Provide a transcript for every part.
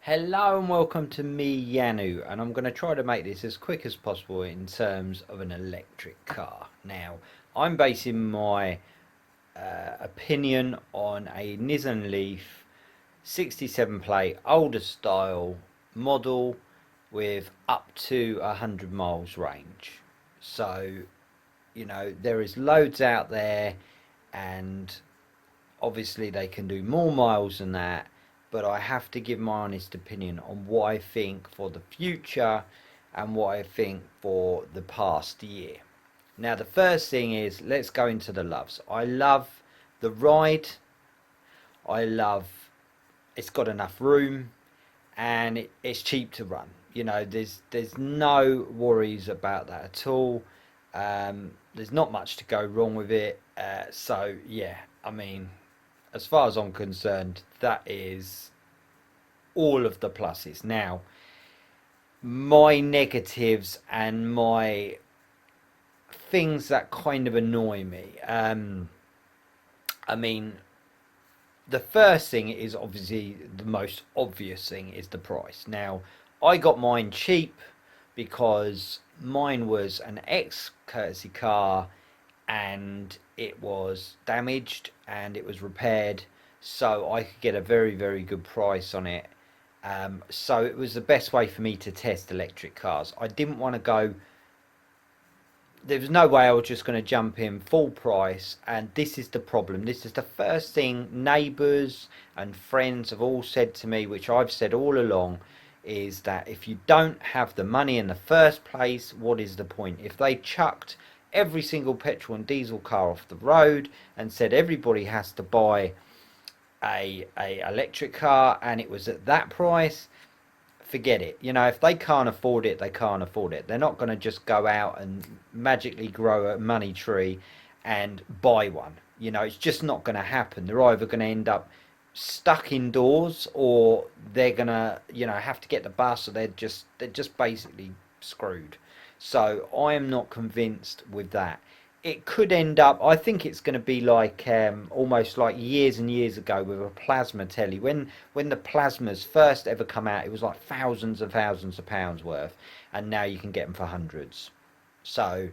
Hello and welcome to me, Yanu, and I'm going to try to make this as quick as possible in terms of an electric car. Now, I'm basing my opinion on a Nissan Leaf 67 plate, older style model with up to 100 miles range. So, there is loads out there, and obviously they can do more miles than that, but I have to give my honest opinion on what I think for the future and what I think for the past year. Now, the first thing is, let's go into the loves. I love the ride. I love it's got enough room, and it's cheap to run. There's no worries about that at all. There's not much to go wrong with it. So yeah, I mean, as far as I'm concerned, that is all of the pluses. Now, my negatives and my things that kind of annoy me. I mean, the first thing is obviously the most obvious thing is the price. Now, I got mine cheap because mine was an ex courtesy car and it was damaged and it was repaired, so I could get a very, very good price on it. So it was the best way for me to test electric cars. I didn't want to go. There was no way I was just going to jump in full price, and this is the problem. This is the first thing neighbours and friends have all said to me, which I've said all along, is that if you don't have the money in the first place, what is the point? If they chucked every single petrol and diesel car off the road and said everybody has to buy a electric car and it was at that price, forget it. If they can't afford it, they can't afford it. They're not going to just go out and magically grow a money tree and buy one. It's just not going to happen. They're either going to end up stuck indoors, or they're going to have to get the bus, or they're just basically screwed. So I am not convinced with that. It could end up, I think it's going to be like almost like years and years ago with a plasma telly. When the plasmas first ever come out, it was like thousands of pounds worth, and now you can get them for hundreds. So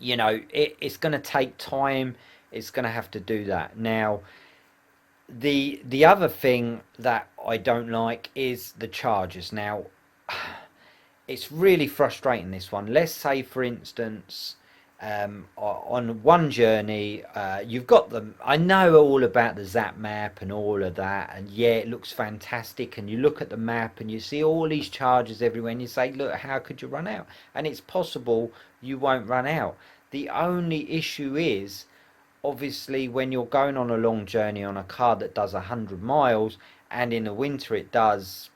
it's going to take time. It's going to have to do that. Now, the other thing that I don't like is the charges. Now, it's really frustrating, this one. Let's say, for instance, on one journey, you've got them. I know all about the Zap map and all of that, and yeah, it looks fantastic. And you look at the map and you see all these charges everywhere, and you say, look, how could you run out? And it's possible you won't run out. The only issue is, obviously, when you're going on a long journey on a car that does 100 miles, and in the winter it does,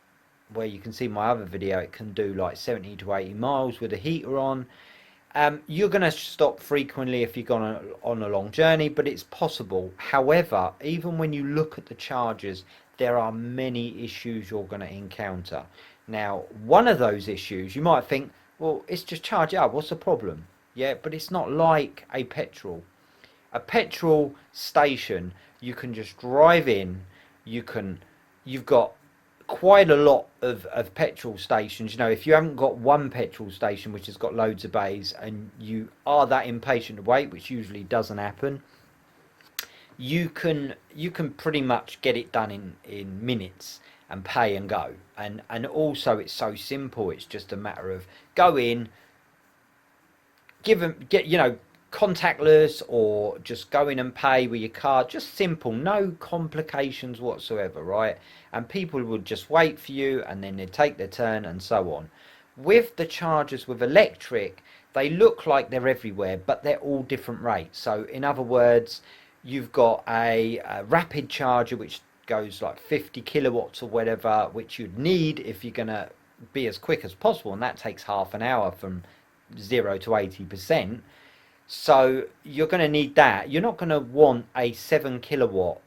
where you can see my other video, it can do like 70 to 80 miles with a heater on. You're going to stop frequently if you're going on a long journey, but it's possible. However, even when you look at the charges, there are many issues you're going to encounter. Now, one of those issues, you might think, well, it's just charge it up, what's the problem? Yeah, but it's not like a petrol. A petrol station, you can just drive in, you've got quite a lot of petrol stations. If you haven't got one petrol station which has got loads of bays and you are that impatient to wait, which usually doesn't happen, you can pretty much get it done in minutes and pay and go. And also, it's so simple. It's just a matter of go in, give them, get contactless, or just go in and pay with your card. Just simple, no complications whatsoever, right? And people would just wait for you, and then they'd take their turn and so on. With the chargers with electric, they look like they're everywhere, but they're all different rates. So in other words, you've got a rapid charger which goes like 50 kilowatts or whatever, which you'd need if you're going to be as quick as possible, and that takes half an hour from 0 to 80%. So you're going to need that. You're not going to want a 7 kilowatt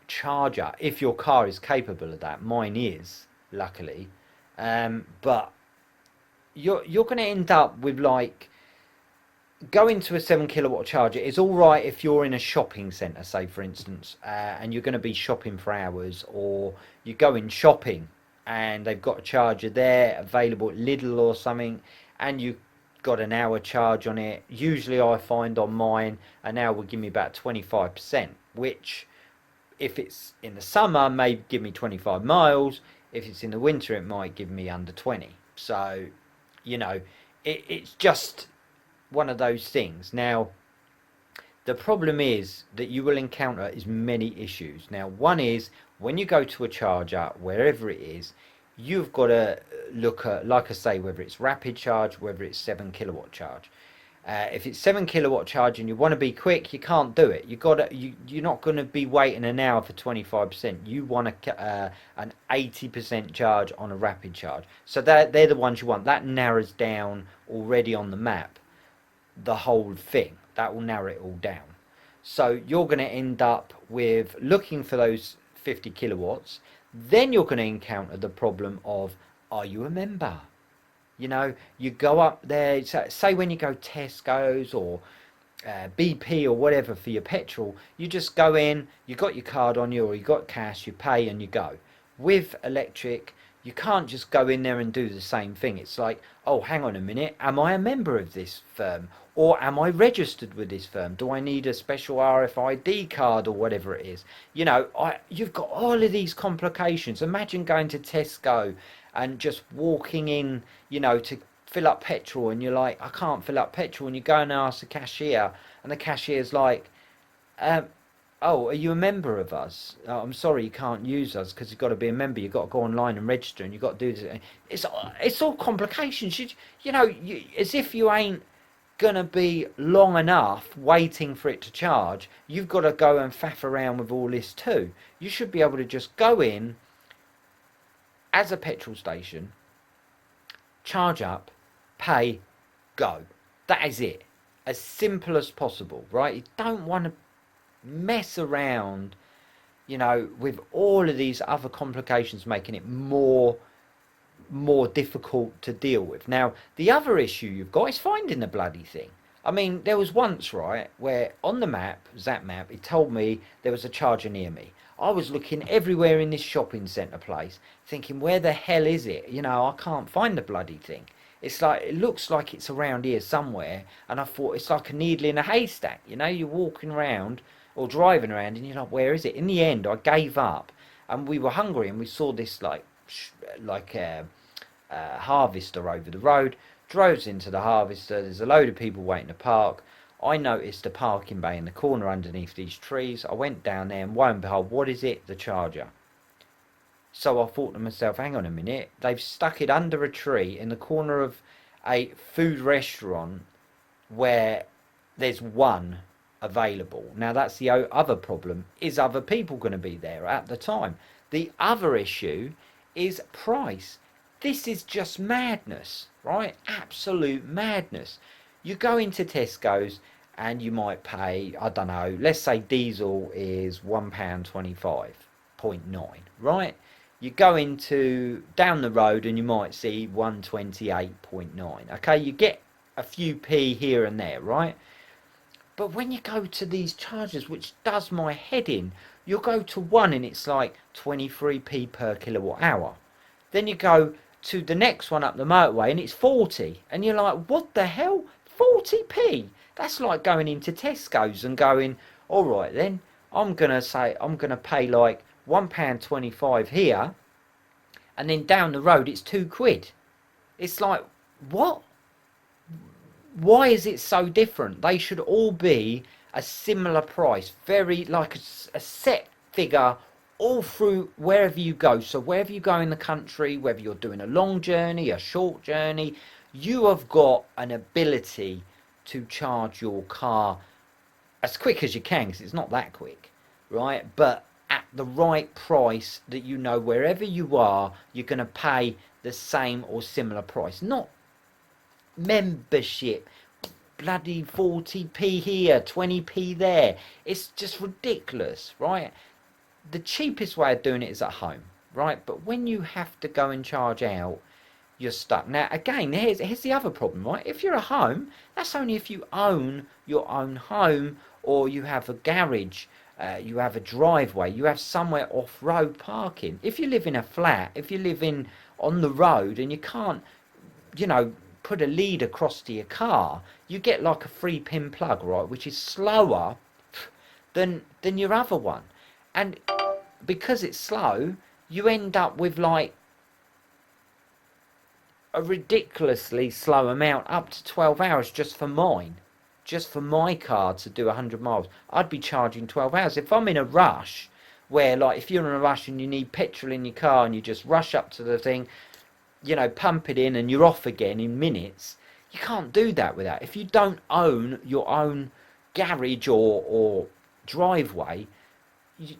charger if your car is capable of that. Mine is, luckily. But you're going to end up with, like, going to a 7 kilowatt charger is all right if you're in a shopping centre, say, for instance, and you're going to be shopping for hours, or you're going shopping and they've got a charger there available at Lidl or something, and you got an hour charge on it. Usually I find on mine an hour will give me about 25%, which if it's in the summer may give me 25 miles. If it's in the winter it might give me under 20. So you know, it's just one of those things. Now the problem is that you will encounter as many issues. Now, one is when you go to a charger, wherever it is, you've got to look at, like I say, whether it's rapid charge, whether it's 7 kilowatt charge. If it's 7 kilowatt charge and you want to be quick, you can't do it. You're not going to be waiting an hour for 25%. You want an 80% charge on a rapid charge. So they're the ones you want. That narrows down already on the map the whole thing. That will narrow it all down. So you're going to end up with looking for those 50 kilowatts. Then you're going to encounter the problem of, are you a member? You know, you go up there, say when you go Tesco's or BP or whatever for your petrol, you just go in, you got your card on you or you got cash, you pay and you go. With electric, you can't just go in there and do the same thing. It's like, oh, hang on a minute, am I a member of this firm? Or am I registered with this firm? Do I need a special RFID card or whatever it is? You know, you've got all of these complications. Imagine going to Tesco and just walking in, you know, to fill up petrol and you're like, I can't fill up petrol. And you go and ask the cashier and the cashier's like, oh, are you a member of us? Oh, I'm sorry, you can't use us because you've got to be a member. You've got to go online and register and you've got to do this. It's all complications. You know, as if you ain't gonna be long enough waiting for it to charge, you've got to go and faff around with all this too. You should be able to just go in as a petrol station, charge up, pay, go. That is it. As simple as possible, right? You don't want to mess around, you know, with all of these other complications making it more difficult to deal with. Now, the other issue you've got is finding the bloody thing. I mean, there was once, right, where on the map, Zap Map, it told me there was a charger near me. I was looking everywhere in this shopping centre place, thinking, where the hell is it? You know, I can't find the bloody thing. It's like, it looks like it's around here somewhere, and I thought it's like a needle in a haystack. You know, you're walking around or driving around, and you're like, where is it? In the end, I gave up, and we were hungry, and we saw this like harvester over the road. Drove into the harvester. There's a load of people waiting to park. I noticed a parking bay in the corner underneath these trees. I went down there and lo and behold, what is it? The charger. So I thought to myself, hang on a minute, they've stuck it under a tree in the corner of a food restaurant where there's one available. Now that's the other problem. Is other people going to be there at the time? The other issue is price. This is just madness, right? Absolute madness. You go into Tesco's and you might pay, I don't know, let's say diesel is £1.25.9, right? You go into down the road and you might see 128.9. Okay, you get a few p here and there, right? But when you go to these chargers, which does my head in, you'll go to one and it's like 23p per kilowatt hour. Then you go to the next one up the motorway and it's 40. And you're like, what the hell? 40p? That's like going into Tesco's and going, all right then, I'm going to pay like £1.25 here, and then down the road it's £2. It's like, what? Why is it so different? They should all be a similar price, very like a set figure all through wherever you go. So wherever you go in the country, whether you're doing a long journey, a short journey, you have got an ability to charge your car as quick as you can, because it's not that quick, right? But at the right price that you know wherever you are, you're going to pay the same or similar price. Not membership, bloody 40p here, 20p there. It's just ridiculous, right? The cheapest way of doing it is at home, right? But when you have to go and charge out, you're stuck. Now, again, here's the other problem, right? If you're at home, that's only if you own your own home or you have a garage you have a driveway, you have somewhere off-road parking. If you live in a flat, if you live in on the road and you can't, you know, put a lead across to your car, you get like a 3-pin plug, right, which is slower than your other one. And because it's slow, you end up with like a ridiculously slow amount, up to 12 hours just for mine. Just for my car to do 100 miles, I'd be charging 12 hours. If I'm in a rush, where like if you're in a rush and you need petrol in your car and you just rush up to the thing, you know, pump it in and you're off again in minutes, you can't do that with that. If you don't own your own garage or driveway,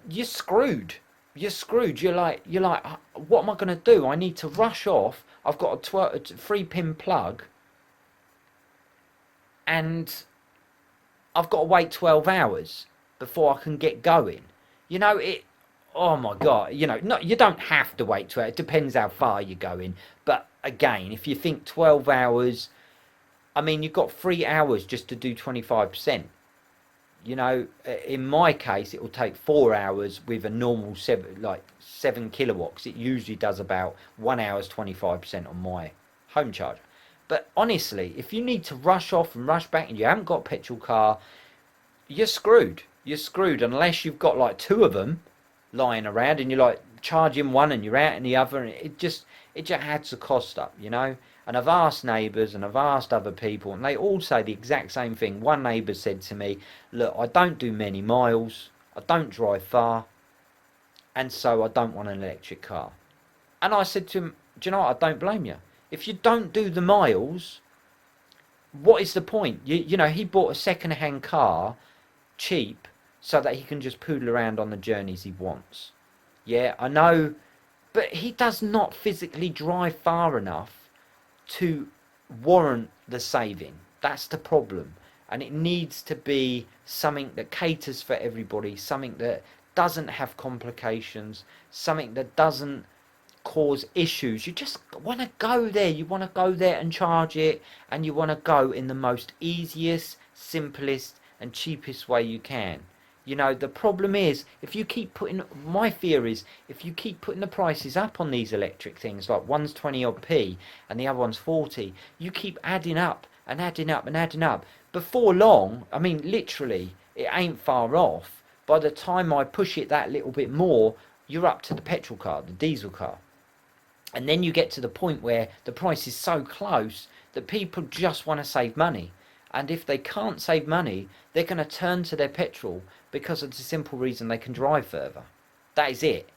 you're screwed. You're screwed. You're like, what am I going to do? I need to rush off. I've got a 3-pin plug, and I've got to wait 12 hours before I can get going. You know, it. Oh my God. You know, no, you don't have to wait 12. It depends how far you're going. But again, if you think 12 hours, I mean, you've got 3 hours just to do 25%. You know, in my case, it will take 4 hours with a normal 7 kilowatts. It usually does about 1 hour's 25% on my home charger. But honestly, if you need to rush off and rush back and you haven't got a petrol car, you're screwed. You're screwed unless you've got like 2 of them lying around and you're like charging one and you're out in the other, and it just adds the cost up, you know. And I've asked neighbours and I've asked other people, and they all say the exact same thing. One neighbour said to me, look, I don't do many miles, I don't drive far, and so I don't want an electric car. And I said to him, do you know what, I don't blame you. If you don't do the miles, what is the point? You know, he bought a second-hand car, cheap, so that he can just poodle around on the journeys he wants. Yeah, I know, but he does not physically drive far enough to warrant the saving. That's the problem. And it needs to be something that caters for everybody, something that doesn't have complications, something that doesn't cause issues. You just want to go there. You want to go there and charge it, and you want to go in the most easiest, simplest and cheapest way you can. You know, the problem is, if you keep putting, my fear is, if you keep putting the prices up on these electric things, like one's 20 odd p and the other one's 40, you keep adding up and adding up and adding up. Before long, I mean, literally, it ain't far off. By the time I push it that little bit more, you're up to the petrol car, the diesel car. And then you get to the point where the price is so close that people just want to save money. And if they can't save money, they're going to turn to their petrol because of the simple reason they can drive further. That is it.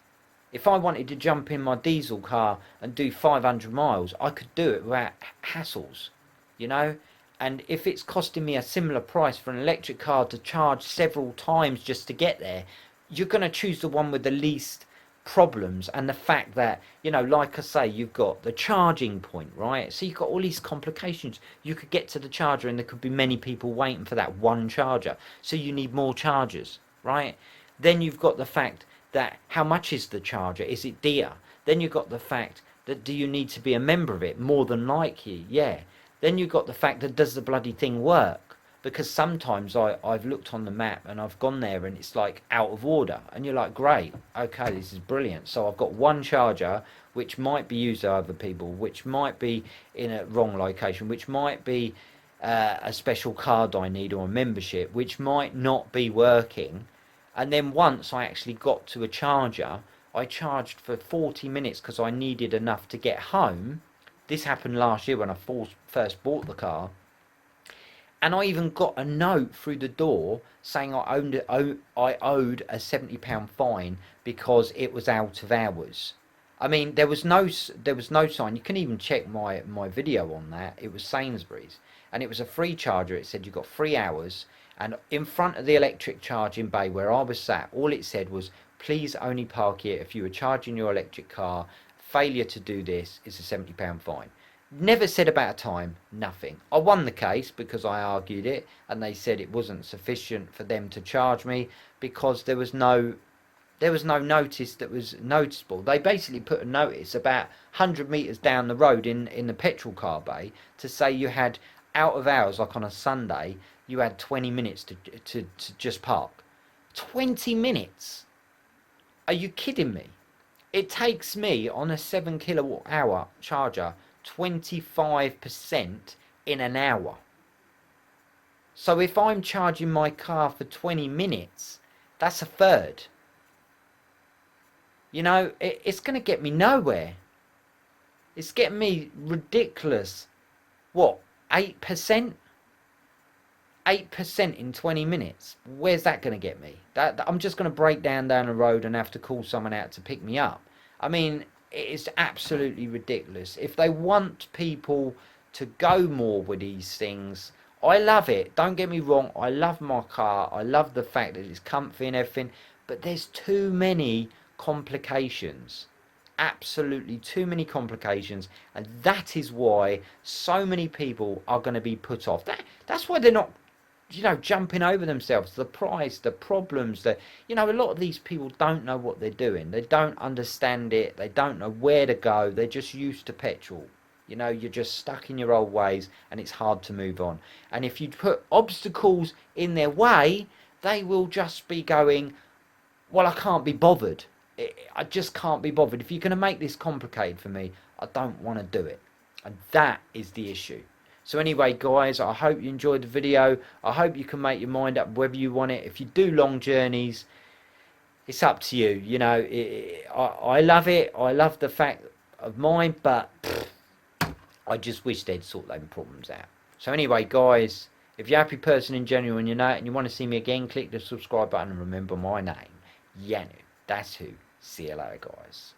If I wanted to jump in my diesel car and do 500 miles, I could do it without hassles, you know. And if it's costing me a similar price for an electric car to charge several times just to get there, you're going to choose the one with the least problems. And the fact that, you know, like I say, you've got the charging point, right? So you've got all these complications. You could get to the charger and there could be many people waiting for that one charger, so you need more chargers, right? Then you've got the fact that how much is the charger? Is it dear? Then you've got the fact that do you need to be a member of it? More than likely, yeah. Then you've got the fact that does the bloody thing work? Because sometimes I've looked on the map and I've gone there and it's like out of order, and you're like, great, okay, this is brilliant. So I've got one charger which might be used by other people, which might be in a wrong location, which might be a special card I need or a membership, which might not be working. And then once I actually got to a charger, I charged for 40 minutes because I needed enough to get home. This happened last year when I first bought the car. And I even got a note through the door saying I owed a £70 fine because it was out of hours. I mean, there was no sign. You can even check my video on that. It was Sainsbury's, and it was a free charger. It said you got 3 hours, and in front of the electric charging bay where I was sat, all it said was, please only park here if you were charging your electric car. Failure to do this is a £70 fine. Never said about a time, nothing. I won the case because I argued it, and they said it wasn't sufficient for them to charge me because there was no notice that was noticeable. They basically put a notice about 100 metres down the road in the petrol car bay to say you had out of hours, like on a Sunday, you had 20 minutes to just park. 20 minutes. Are you kidding me? It takes me on a 7 kilowatt hour charger 25% in an hour. So if I'm charging my car for 20 minutes, that's a third. You know, it's going to get me nowhere. It's getting me ridiculous. What, 8%? 8% in 20 minutes. Where's that going to get me? I'm just going to break down the road and have to call someone out to pick me up. I mean, it's absolutely ridiculous. If they want people to go more with these things, I love it. Don't get me wrong. I love my car. I love the fact that it's comfy and everything. But there's too many complications. Absolutely too many complications, and that is why so many people are going to be put off. That's why they're not, you know, jumping over themselves. The price, the problems, that, you know, a lot of these people don't know what they're doing. They don't understand it. They don't know where to go. They're just used to petrol. You know, you're just stuck in your old ways, and it's hard to move on. And if you put obstacles in their way, they will just be going, well, I can't be bothered. I just can't be bothered. If you're going to make this complicated for me, I don't want to do it. And that is the issue. So anyway, guys, I hope you enjoyed the video. I hope you can make your mind up whether you want it. If you do long journeys, it's up to you. You know, I love it. I love the fact of mine, but I just wish they'd sort them problems out. So anyway, guys, if you're a happy person in general and you know it and you want to see me again, click the subscribe button and remember my name, Yanu. That's who. See you later, guys.